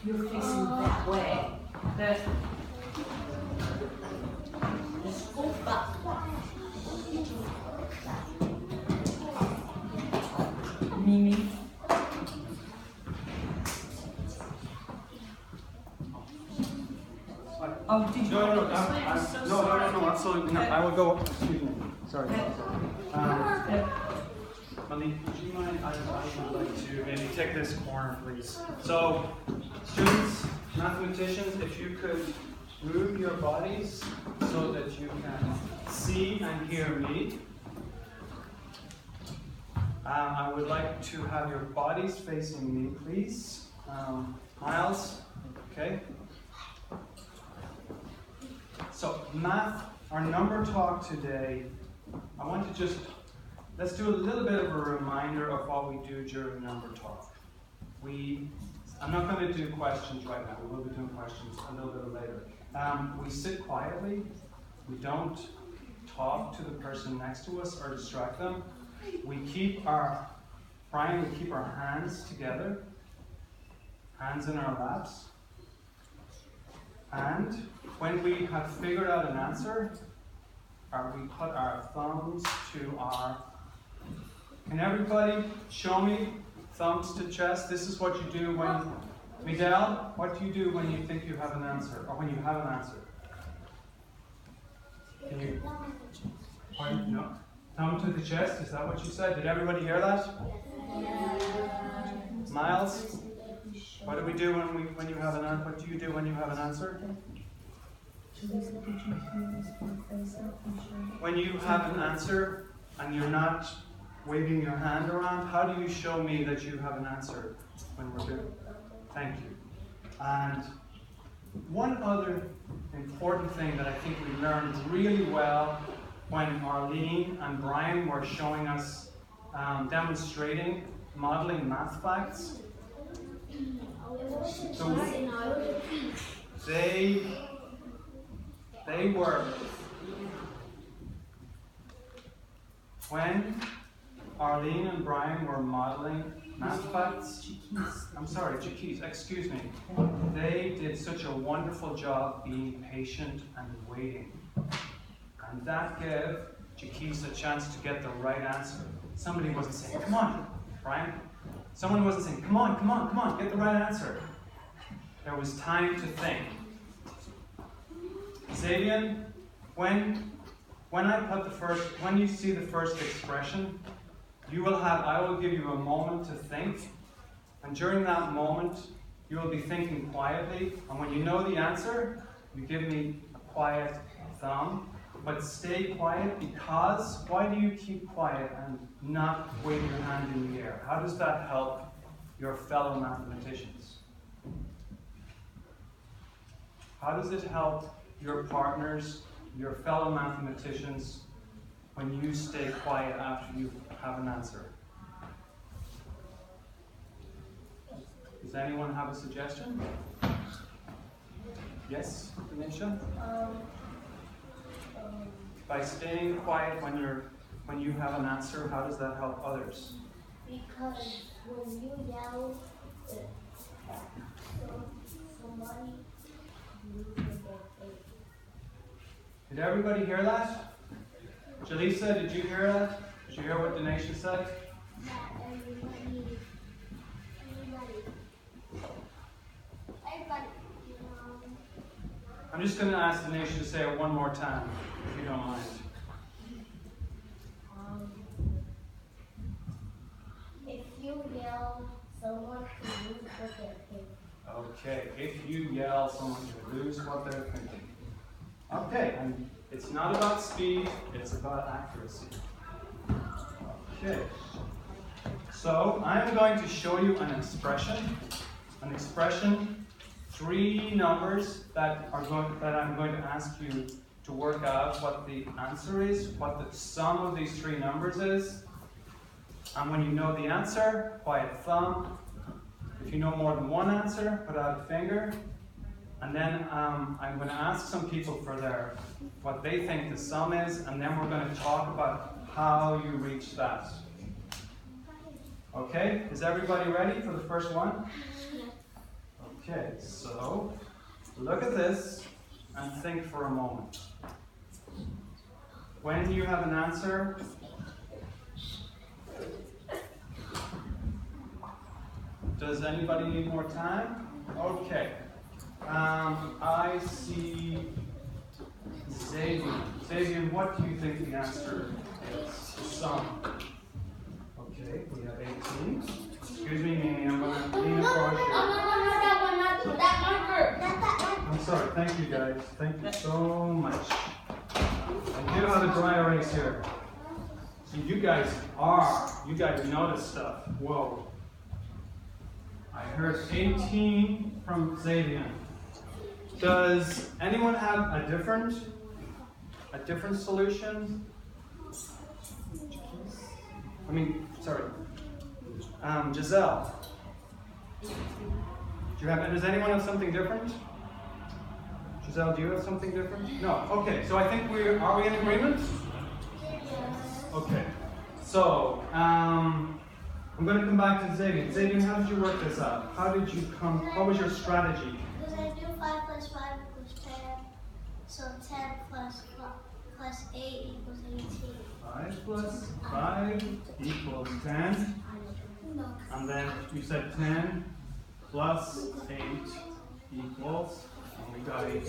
you're facing that way. Let's go back. Mimi. Oh, did you? No, absolutely not. I will go. Excuse me. Sorry. Malik, would you mind? I would like to maybe take this corner, please. So, students, mathematicians, if you could move your bodies so that you can see and hear me. I would like to have your bodies facing me, please. Miles, okay? So, math, our number talk today, I want to let's do a little bit of a reminder of what we do during number talk. I'm not going to do questions right now, we will be doing questions a little bit later. We sit quietly, we don't talk to the person next to us or distract them. We keep our hands together, hands in our laps. And when we have figured out an answer, we put our thumbs to our... Can everybody show me thumbs to chest? This is what you do when... Miguel, what do you do when you think you have an answer, or when you have an answer? Can you... Pardon? No. Thumb to the chest, is that what you said? Did everybody hear that? Yeah. Miles? What do we do when you have an answer? What do you do when you have an answer? When you have an answer and you're not waving your hand around, how do you show me that you have an answer when we're doing? Thank you. And one other important thing that I think we learned really well when Arlene and Brian were showing us demonstrating modeling math facts. So they were, when Arlene and Brian were modeling math facts, Chiquis, excuse me, they did such a wonderful job being patient and waiting. And that gave Chiquis a chance to get the right answer. Somebody wasn't saying, come on, Brian. Someone wasn't saying, come on, get the right answer. There was time to think. Xavier, when you see the first expression, I will give you a moment to think, and during that moment, you will be thinking quietly, and when you know the answer, you give me a quiet thumb, but stay quiet because, why do you keep quiet and not wave your hand in the air? How does that help your fellow mathematicians? How does it help your partners, your fellow mathematicians, when you stay quiet after you have an answer? Does anyone have a suggestion? Yes, Tanisha? By staying quiet when you have an answer, how does that help others? Because when you yell, somebody loses their faith. Did everybody hear that? Jaleesa, did you hear that? Did you hear what Danisha said? Not everybody, I'm just going to ask Danisha to say it one more time, if you don't mind. If you yell, someone can lose what they're thinking. Okay, if you yell, someone can lose what they're thinking. Okay, and it's not about speed, it's about accuracy. Okay, so I'm going to show you an expression, three numbers that I'm going to ask you to work out what the answer is, what the sum of these three numbers is. And when you know the answer, quiet thumb. If you know more than one answer, put out a finger. And then I'm going to ask some people for what they think the sum is, and then we're going to talk about how you reach that. Okay, is everybody ready for the first one? Okay, so look at this and think for a moment. When you have an answer, does anybody need more time? Okay. I see Xavier. Xavier, what do you think the answer is? Sum. Okay, we have 18. Excuse me, Mimi, I'm going to lean across you. I'm sorry, thank you guys. Thank you so much. I do have a dry erase here. See, you guys know this stuff. Whoa. I heard 18 from Xavier. Does anyone have a different solution? Giselle. Does anyone have something different? Giselle, do you have something different? No. Okay, so I think are we in agreement? Okay. So, I'm going to come back to Xavier. Xavier, how did you work this out? What was your strategy? Because I do 5 plus 5 equals 10. So 10 plus 8 equals 18. 5 plus 5 equals 10. And then you said 10 plus 8 equals, and we got 18.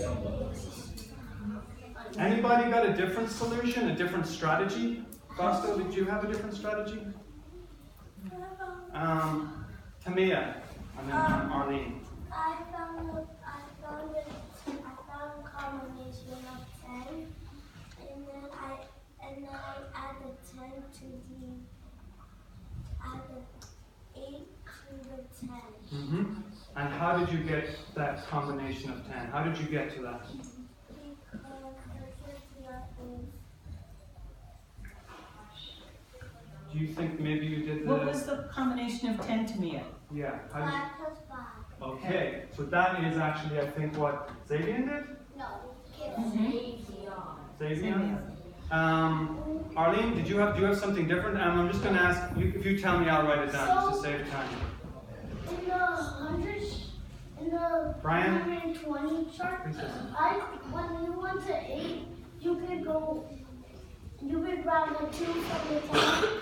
Anybody got a different solution, a different strategy? Fausto, did you have a different strategy? Tamia, and then Arlene. I found a combination of 10, and then I added 10 to added 8 to the 10. Mm-hmm. And how did you get that combination of 10? How did you get to that? Do you think maybe you did the... What was the combination of 10 to Mia? Yeah. 5 plus 5. Okay, so that is actually, I think, what Xavier did? No. Xavier? Arlene, do you have something different? I'm just going to ask, if you tell me, I'll write it down just to save time. In the Brian? 120 chart, when you went to 8, you could grab the 2 from the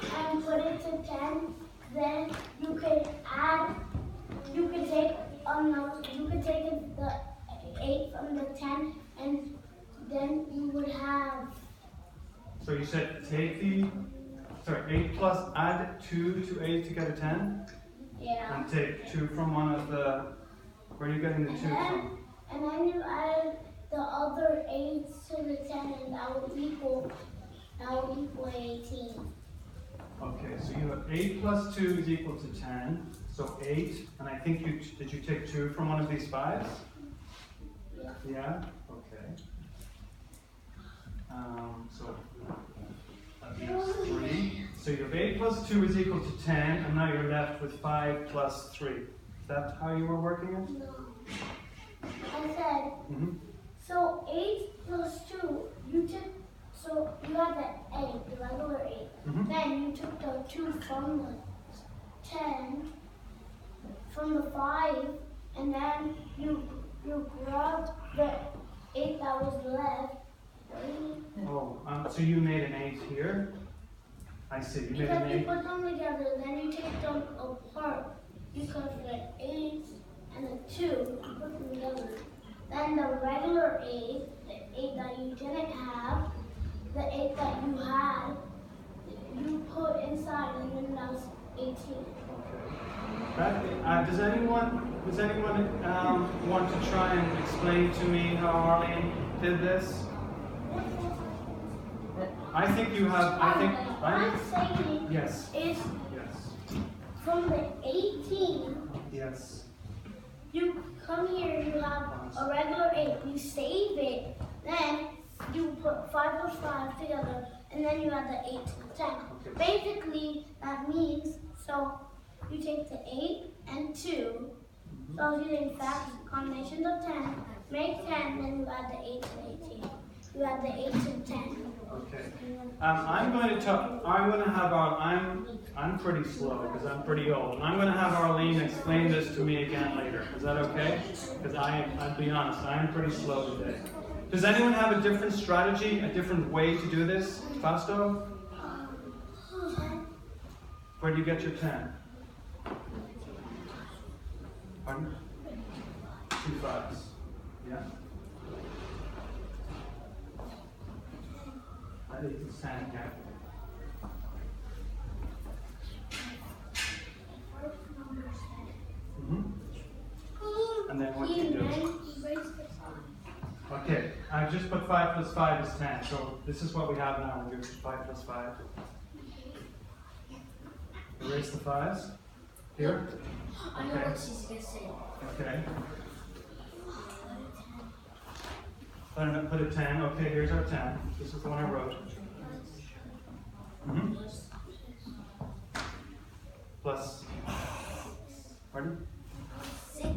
10 and put it to 10. Then you could take the 8 from the 10, and then you would have. So you said take 8 plus, add 2 to 8 to get a 10? Yeah. And take 2 from one of the, where are you getting the 2 from? And then you add the other 8 to the 10, and that would equal 18. Okay, so you have 8 plus 2 is equal to 10. So 8, and I think did you take 2 from one of these 5s? Yeah. Yeah? Okay. So that leaves 3. So you have 8 plus 2 is equal to 10, and now you're left with 5 plus 3. Is that how you were working it? No. I said, Mm-hmm. so 8 plus 2, so you had the 8, the regular 8. Mm-hmm. Then you took the 2 from the 10, from the 5, and then you grabbed the 8 that was left. Oh, so you made an 8 here? I see, you made an Because you 8. put them together, then you take them apart. Because the 8 and the 2, you put them together. Then the regular 8, the 8 that you didn't have, the 8 that you had, you put inside, and then that was 18. Okay. Does anyone want to try and explain to me how Arlene did this? I think you have. I'm saying Yes. is Yes. from the 18. Yes. You come here, you have a regular 8, you save it, then you put 5 plus 5 together, and then you add the 8 to the 10. Okay. Basically, that means, so you take the 8 and 2, so using facts, combinations of 10, make 10, then you add the 8 to 18. you add the 8 to 10. Okay. I'm going to have I'm pretty slow because I'm pretty old. And I'm going to have Arlene explain this to me again later. Is that okay? Because I'll be honest, I am pretty slow today. Does anyone have a different strategy, a different way to do this? Fausto? Where do you get your 10? Pardon? 2 5s. Yeah. That is 10, yeah. And then what do you do? Okay, I've just put 5 plus 5 is 10. So this is what we have now. We do 5 plus 5. Erase the 5s. Here? I know what she's going to say. Okay. Put a 10. Okay, here's our 10. This is the one I wrote. Plus, pardon? 6.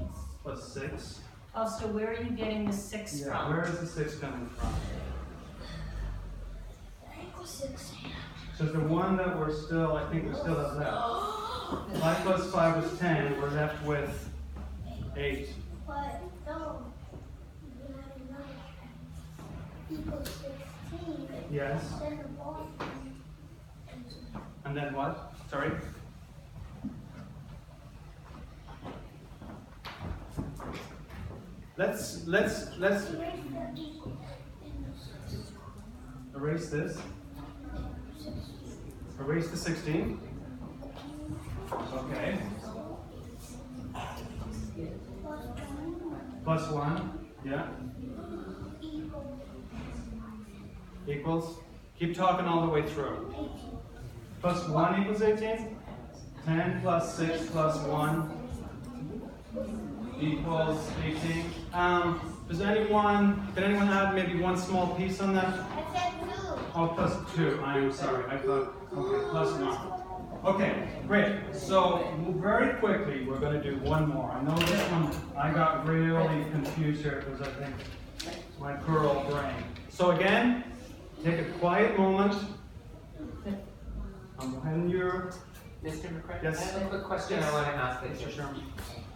Plus 6. Oh, so where are you getting the 6 Yeah, from? where is the 6 coming from? 6. So the one that we're still, I think we still have left. 5 plus 5 is 10. We're left with 8. But no, you have another equals 16. Yes. Then the ball. And then what? Sorry? Let's erase this. Erase the 16. Okay. Plus 1. Yeah. Equals. Keep talking all the way through. Plus 1 equals 18. 10 plus 6 plus 1 equals 18. Can anyone add maybe one small piece on that? I said 2. Oh, plus 2. I am sorry. I thought, okay, plus 1. Okay, great. So very quickly, we're going to do one more. I know this one, I got really confused here because I think my poor old brain. So again, take a quiet moment. When you're... Mr. McCrea, Yes. I have a quick question Yes. I want to ask later. Mr. Sherman.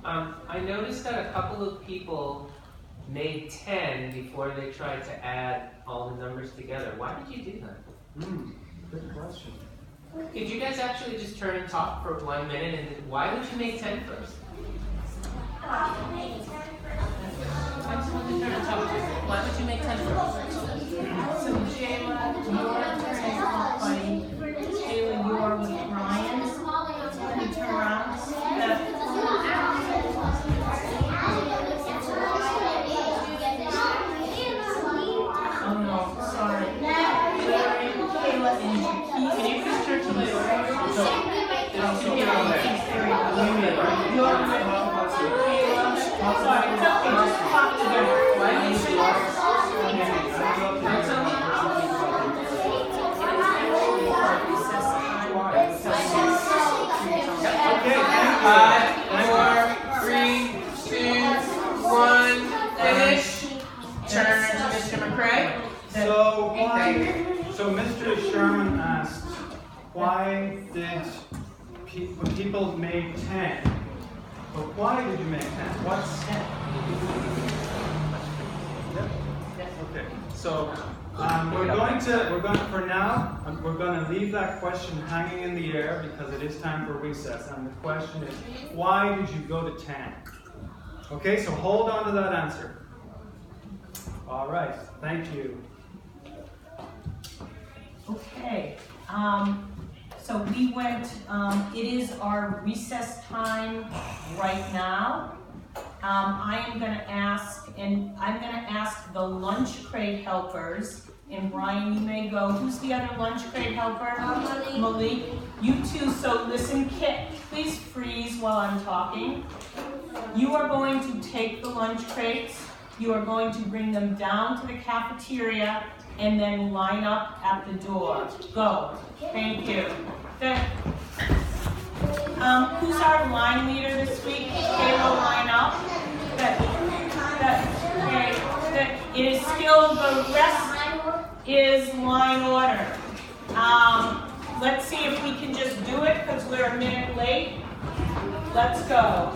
I noticed that a couple of people made 10 before they tried to add all the numbers together. Why did you do that? Good question. Could you guys actually just turn and talk for 1 minute? And then why would you make 10 first? I just want to turn and talk. Why would you make 10 first? So Jayla, your turn is all funny. Jayla, you are with Ryan. Let me turn around. Oh no, sorry. Larry, Kayla, and Keith. Can you just turn to the Sorry, it's okay, just talk together. Why did you Okay, 5, 4, 3, 2, 1, finish. Turn to Mr. McCrea. So Mr. Sherman asked, why did people make 10? But why did you make 10? What's 10? Okay. So we're going to leave that question hanging in the air because it is time for recess. And the question is, why did you go to 10? Okay, so hold on to that answer. All right, thank you. Okay, so we went, it is our recess time right now. I am going to ask, and I'm going to ask the lunch crate helpers, and Brian, you may go. Who's the other lunch crate helper? Malik. You too, so listen, Kit, please freeze while I'm talking. You are going to take the lunch crates, you are going to bring them down to the cafeteria, and then line up at the door. Go. Thank you. Good. Who's our line leader this week? Kayla, line up. Good. Good. Okay. Good. It is still the rest. is line order. Let's see if we can just do it because we're a minute late. Let's go.